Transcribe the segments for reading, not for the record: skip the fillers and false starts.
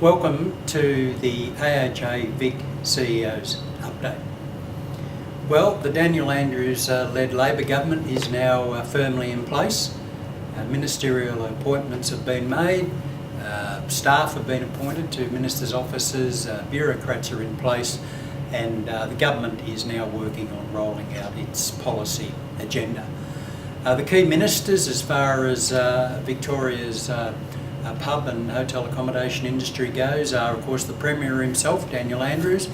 Welcome to the AHA Vic CEO's update. Well, the Daniel Andrews led Labor government is now firmly in place. Ministerial appointments have been made, staff have been appointed to ministers' offices, bureaucrats are in place, and the government is now working on rolling out its policy agenda. The key ministers as far as Victoria's pub and hotel accommodation industry goes are of course the Premier himself, Daniel Andrews,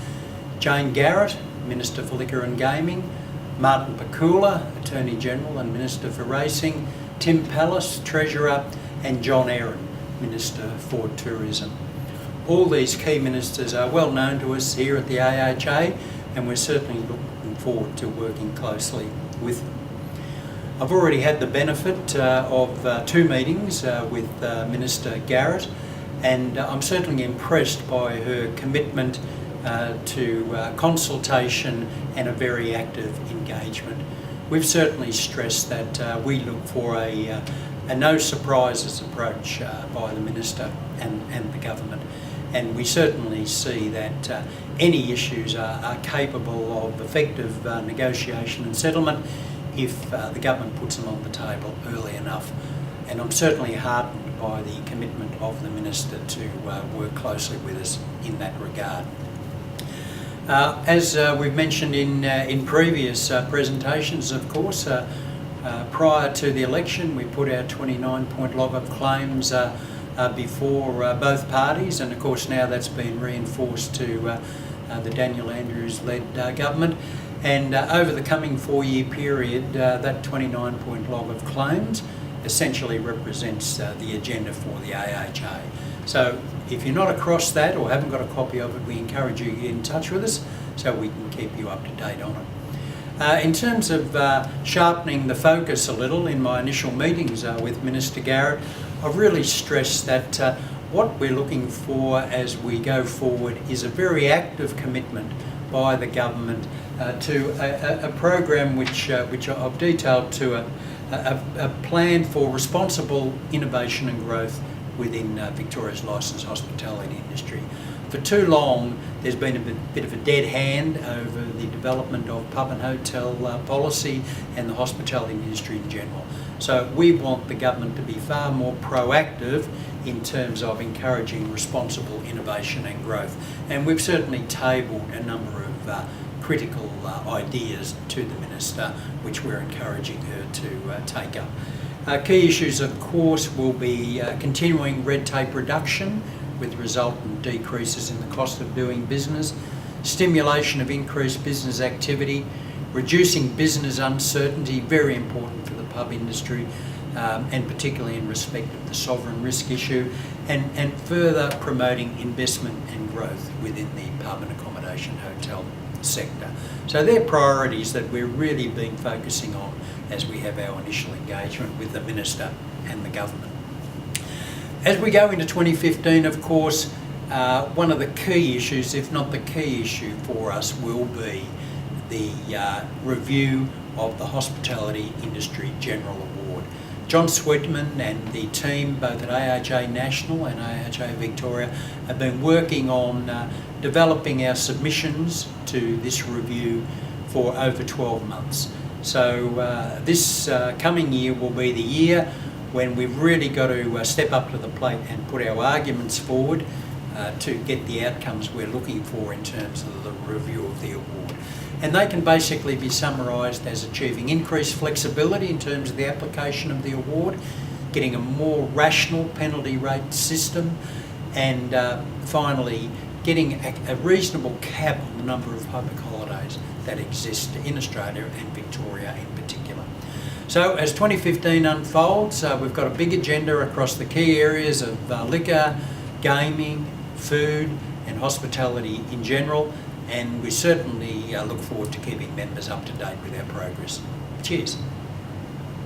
Jane Garrett, Minister for Liquor and Gaming, Martin Pakula, Attorney General and Minister for Racing, Tim Pallas, Treasurer, and John Aaron, Minister for Tourism. All these key ministers are well known to us here at the AHA, and we're certainly looking forward to working closely with them. I've already had the benefit of two meetings with Minister Garrett, and I'm certainly impressed by her commitment to consultation and a very active engagement. We've certainly stressed that we look for a no surprises approach by the Minister and the government, and we certainly see that any issues are capable of effective negotiation and settlement if the government puts them on the table early enough. And I'm certainly heartened by the commitment of the Minister to work closely with us in that regard. As we've mentioned in previous presentations, of course, prior to the election we put our 29-point log of claims before both parties, and of course now that's been reinforced to the Daniel Andrews-led government. And over the coming 4-year period, that 29-point log of claims essentially represents the agenda for the AHA. So if you're not across that or haven't got a copy of it, we encourage you to get in touch with us so we can keep you up to date on it. In terms of sharpening the focus a little, in my initial meetings with Minister Garrett, I've really stressed that what we're looking for as we go forward is a very active commitment by the government to a program which I've detailed to a plan for responsible innovation and growth within Victoria's licensed hospitality industry. For too long there's been a bit of a dead hand over the development of pub and hotel policy and the hospitality industry in general. So we want the government to be far more proactive in terms of encouraging responsible innovation and growth. And we've certainly tabled a number of critical ideas to the Minister, which we're encouraging her to take up. Key issues, of course, will be continuing red tape reduction with resultant decreases in the cost of doing business, stimulation of increased business activity, reducing business uncertainty, very important for the pub industry, and particularly in respect of the sovereign risk issue, and further promoting investment and growth within the pub and accommodation hotel sector. So they're priorities that we've really been focusing on as we have our initial engagement with the Minister and the government. As we go into 2015, of course, one of the key issues, if not the key issue for us, will be the review of the Hospitality Industry General Award. John Sweetman and the team, both at AHA National and AHA Victoria, have been working on developing our submissions to this review for over 12 months. So this coming year will be the year when we've really got to step up to the plate and put our arguments forward to get the outcomes we're looking for in terms of the review of the award. And they can basically be summarised as achieving increased flexibility in terms of the application of the award, getting a more rational penalty rate system, and finally getting a reasonable cap on the number of public holidays that exist in Australia and Victoria in particular. So as 2015 unfolds, we've got a big agenda across the key areas of liquor, gaming, food and hospitality in general, and we certainly look forward to keeping members up to date with our progress. Cheers.